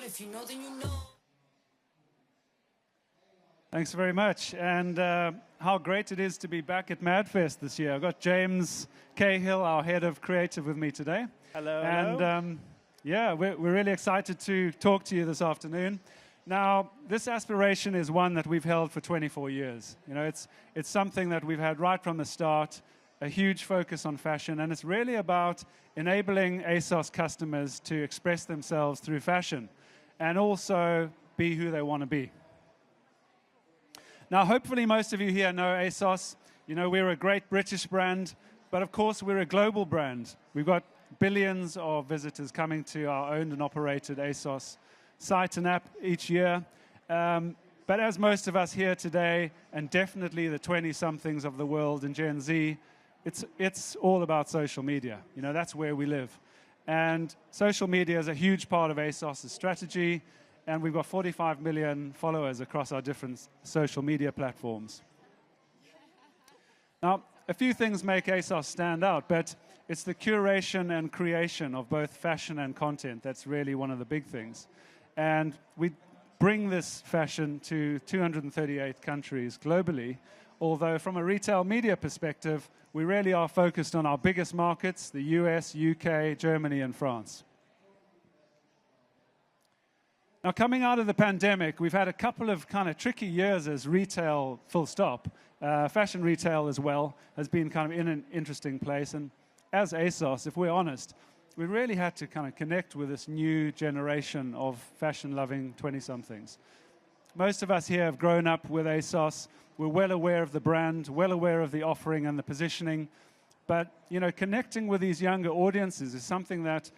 If you know, then you know. Thanks very much. And how great it is to be back at MadFest this year. I've got James Cahill, our head of creative, with me today. Hello. And yeah, we're really excited to talk to you this afternoon. Now, this aspiration is one that we've held for 24 years. You know, it's something that we've had right from the start, a huge focus on fashion, and it's really about enabling ASOS customers to express themselves through fashion and also be who they want to be. Now, hopefully most of you here know ASOS. You know, we're a great British brand, but of course we're a global brand. We've got billions of visitors coming to our owned and operated ASOS site and app each year. But as most of us here today, and definitely the 20-somethings of the world and Gen Z, it's all about social media. You know, that's where we live. And social media is a huge part of ASOS's strategy, and we've got 45 million followers across our different social media platforms. Now, a few things make ASOS stand out, but it's the curation and creation of both fashion and content that's really one of the big things. And we bring this fashion to 238 countries globally, although from a retail media perspective, we really are focused on our biggest markets, the US, UK, Germany, and France. Now, coming out of the pandemic, we've had a couple of kind of tricky years as retail, full stop. Fashion retail as well has been kind of in an interesting place. And as ASOS, if we're honest, we really had to kind of connect with this new generation of fashion-loving 20-somethings. Most of us here have grown up with ASOS. We're well aware of the brand, well aware of the offering and the positioning. But, you know, connecting with these younger audiences is something that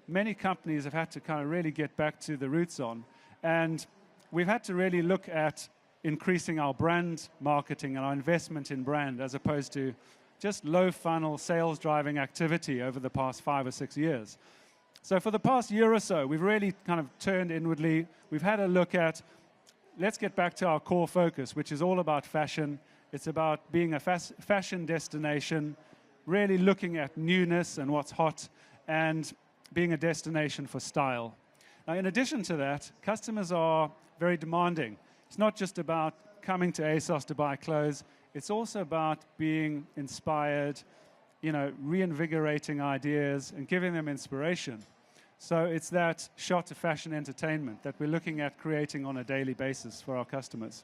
many companies have had to kind of really get back to the roots on. And we've had to really look at increasing our brand marketing and our investment in brand as opposed to just low-funnel sales-driving activity over the past 5 or 6 years. So for the past year or so, we've really kind of turned inwardly. We've had a look at, let's get back to our core focus, which is all about fashion. It's about being a fashion destination, really looking at newness and what's hot, and being a destination for style. Now, in addition to that, customers are very demanding. It's not just about coming to ASOS to buy clothes. It's also about being inspired, you know, reinvigorating ideas and giving them inspiration. So it's that shot of fashion entertainment that we're looking at creating on a daily basis for our customers.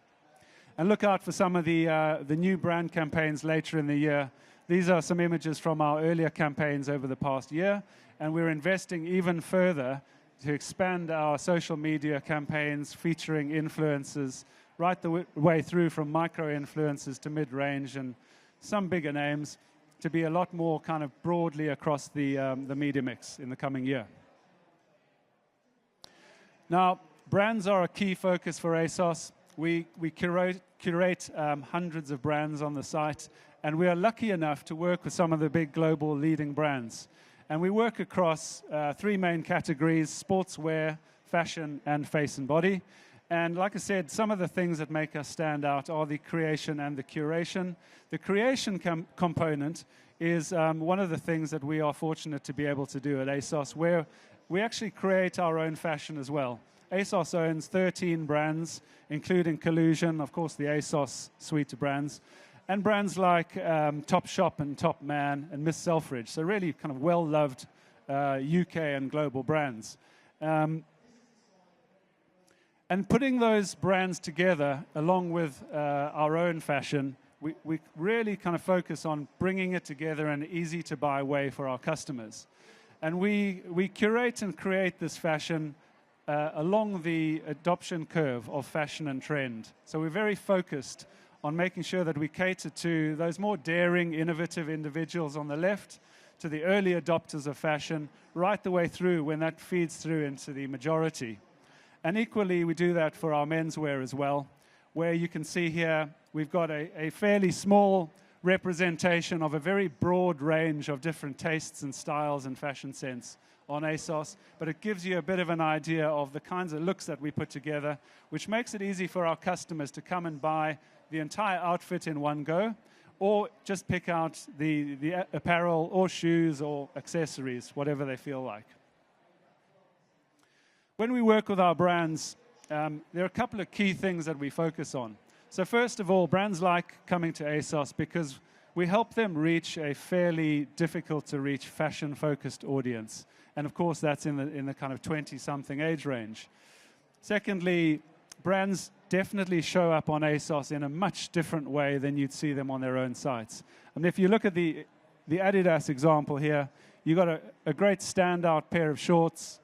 And look out for some of the new brand campaigns later in the year. These are some images from our earlier campaigns over the past year, and we're investing even further to expand our social media campaigns featuring influencers right the way through from micro-influencers to mid-range and some bigger names to be a lot more kind of broadly across the media mix in the coming year. Now, brands are a key focus for ASOS. We curate hundreds of brands on the site, and we are lucky enough to work with some of the big global leading brands. And we work across 3 main categories: sportswear, fashion, and face and body. And like I said, some of the things that make us stand out are the creation and the curation. The creation component is one of the things that we are fortunate to be able to do at ASOS, where we actually create our own fashion as well. ASOS owns 13 brands, including Collusion, of course, the ASOS suite of brands, and brands like Topshop and Topman and Miss Selfridge. So really kind of well-loved UK and global brands. And putting those brands together, along with our own fashion, we really kind of focus on bringing it together in an easy-to-buy way for our customers. And we curate and create this fashion along the adoption curve of fashion and trend. So we're very focused on making sure that we cater to those more daring, innovative individuals on the left, to the early adopters of fashion, right the way through when that feeds through into the majority. And equally, we do that for our menswear as well, where you can see here we've got a fairly small representation of a very broad range of different tastes and styles and fashion sense on ASOS, but it gives you a bit of an idea of the kinds of looks that we put together, which makes it easy for our customers to come and buy the entire outfit in one go, or just pick out the apparel or shoes or accessories, whatever they feel like. when we work with our brands, there are a couple of key things that we focus on. So first of all, brands like coming to ASOS because we help them reach a fairly difficult-to-reach fashion-focused audience. And of course, that's in the kind of 20-something age range. Secondly, brands definitely show up on ASOS in a much different way than you'd see them on their own sites. And if you look at the Adidas example here, you've got a great standout pair of shorts,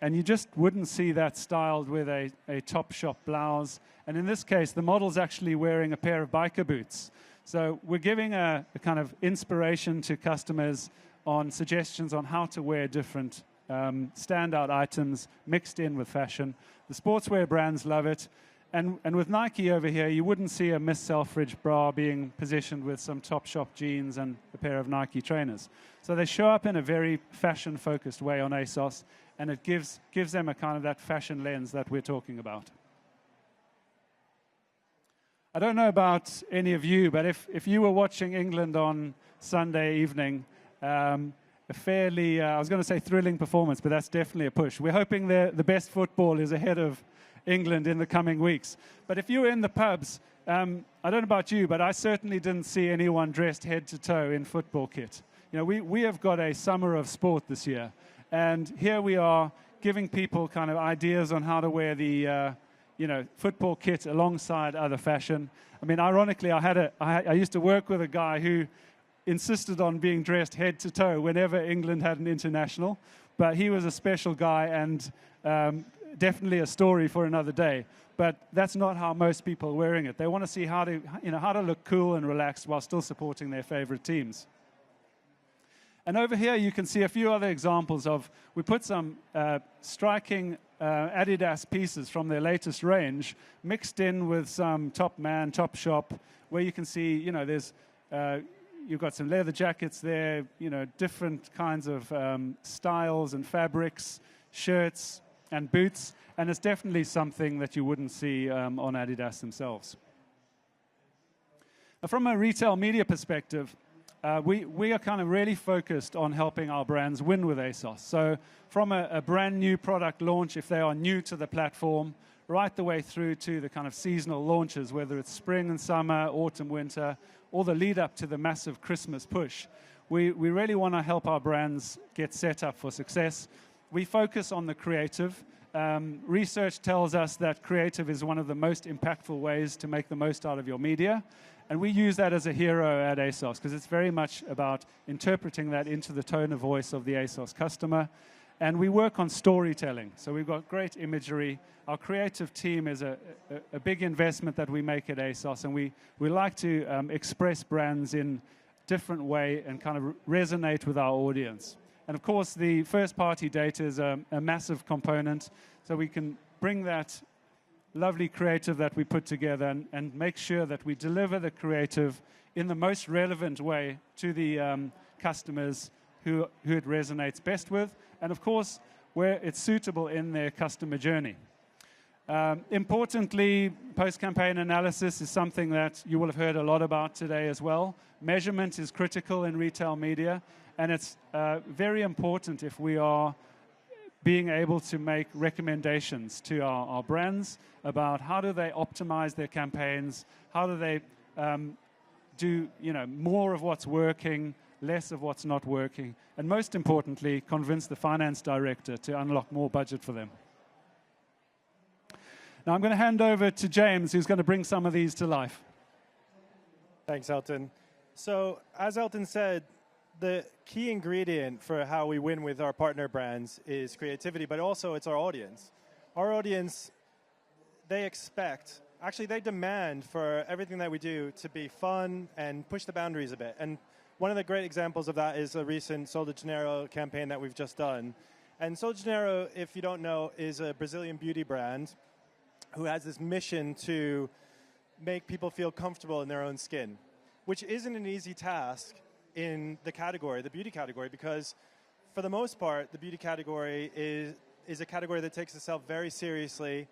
and you just wouldn't see that styled with a Topshop blouse. And in this case, the model's actually wearing a pair of biker boots. So we're giving a kind of inspiration to customers on suggestions on how to wear different standout items mixed in with fashion. The sportswear brands love it. And with Nike over here, you wouldn't see a Miss Selfridge bra being positioned with some Topshop jeans and a pair of Nike trainers. So they show up in a very fashion-focused way on ASOS, and it gives them a kind of that fashion lens that we're talking about. I don't know about any of you, but if you were watching England on Sunday evening, a fairly, I was going to say thrilling performance, but that's definitely a push. We're hoping the best football is ahead of England in the coming weeks. But if you were in the pubs, I don't know about you, but I certainly didn't see anyone dressed head to toe in football kit. You know, we have got a summer of sport this year, and here we are giving people kind of ideas on how to wear the football kit alongside other fashion. I mean, ironically, I used to work with a guy who insisted on being dressed head to toe whenever England had an international, but he was a special guy and definitely a story for another day. But that's not how most people are wearing it. They want to see how to look cool and relaxed while still supporting their favorite teams. And over here you can see a few other examples of, we put some striking Adidas pieces from their latest range mixed in with some Topman, Topshop, where you can see, there's you've got some leather jackets there, different kinds of styles and fabrics, shirts and boots, and it's definitely something that you wouldn't see on Adidas themselves. From a retail media perspective, we are kind of really focused on helping our brands win with ASOS. So from a brand new product launch, if they are new to the platform, right the way through to the kind of seasonal launches, whether it's spring and summer, autumn, winter, or the lead up to the massive Christmas push. We really want to help our brands get set up for success. We focus on the creative. Research tells us that creative is one of the most impactful ways to make the most out of your media. And we use that as a hero at ASOS because it's very much about interpreting that into the tone of voice of the ASOS customer. And we work on storytelling. So we've got great imagery. Our creative team is a big investment that we make at ASOS. And we like to express brands in different way and kind of resonate with our audience. And of course, the first-party data is a massive component. So we can bring that lovely creative that we put together and make sure that we deliver the creative in the most relevant way to the customers who it resonates best with, and of course, where it's suitable in their customer journey. Importantly, post-campaign analysis is something that you will have heard a lot about today as well. Measurement is critical in retail media, and it's very important if we are being able to make recommendations to our brands about how do they optimize their campaigns, how do they do more of what's working, less of what's not working, and most importantly, convince the finance director to unlock more budget for them. Now I'm going to hand over to James, who's going to bring some of these to life. Thanks, Elton. So, as Elton said, the key ingredient for how we win with our partner brands is creativity, but also it's our audience. Our audience, they demand for everything that we do to be fun and push the boundaries a bit. And one of the great examples of that is a recent Sol de Janeiro campaign that we've just done. And Sol de Janeiro, if you don't know, is a Brazilian beauty brand who has this mission to make people feel comfortable in their own skin, which isn't an easy task in the category, the beauty category, because for the most part, the beauty category is a category that takes itself very seriously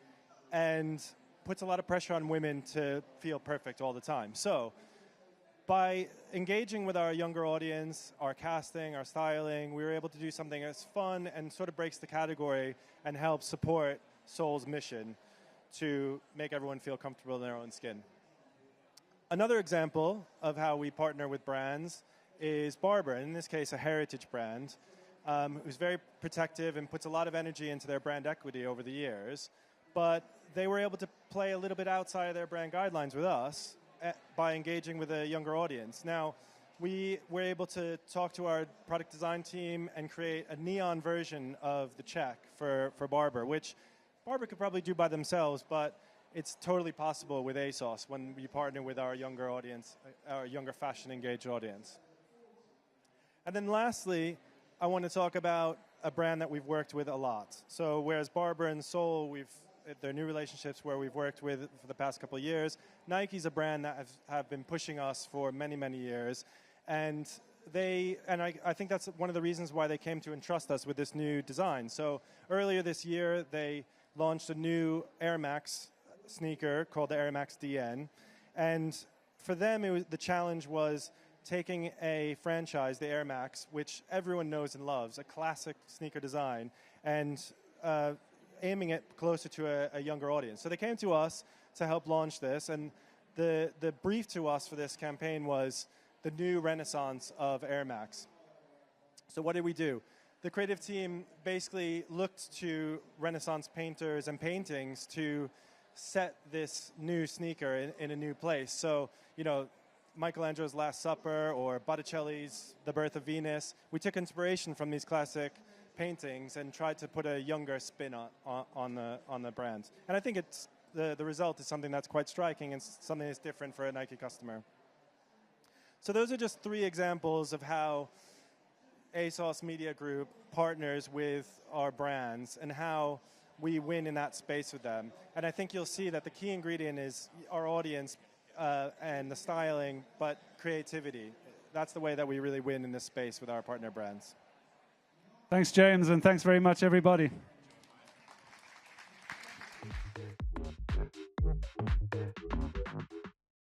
and puts a lot of pressure on women to feel perfect all the time. So by engaging with our younger audience, our casting, our styling, we were able to do something that's fun and sort of breaks the category and helps support Soul's mission to make everyone feel comfortable in their own skin. Another example of how we partner with brands is Barber, in this case a heritage brand, who's very protective and puts a lot of energy into their brand equity over the years, but they were able to play a little bit outside of their brand guidelines with us by engaging with a younger audience. Now, we were able to talk to our product design team and create a neon version of the check for Barber, which Barber could probably do by themselves, but it's totally possible with ASOS when we partner with our younger audience, our younger fashion-engaged audience. And then lastly, I want to talk about a brand that we've worked with a lot. So whereas Barber and Soul, they're new relationships where we've worked with for the past couple of years. Nike's a brand that have been pushing us for many, many years. And I think that's one of the reasons why they came to entrust us with this new design. So earlier this year, they launched a new Air Max sneaker called the Air Max DN. And for them, the challenge was taking a franchise, the Air Max, which everyone knows and loves, a classic sneaker design, and aiming it closer to a younger audience. So they came to us to help launch this, and the brief to us for this campaign was the new renaissance of Air Max. So what did we do? The creative team basically looked to Renaissance painters and paintings to set this new sneaker in a new place. So, you know, Michelangelo's Last Supper or Botticelli's The Birth of Venus, we took inspiration from these classic paintings and tried to put a younger spin on the brand. And I think the result is something that's quite striking and something that's different for a Nike customer. So those are just 3 examples of how ASOS Media Group partners with our brands and how we win in that space with them. And I think you'll see that the key ingredient is our audience and the styling, but creativity. That's the way that we really win in this space with our partner brands. Thanks, James, and thanks very much, everybody.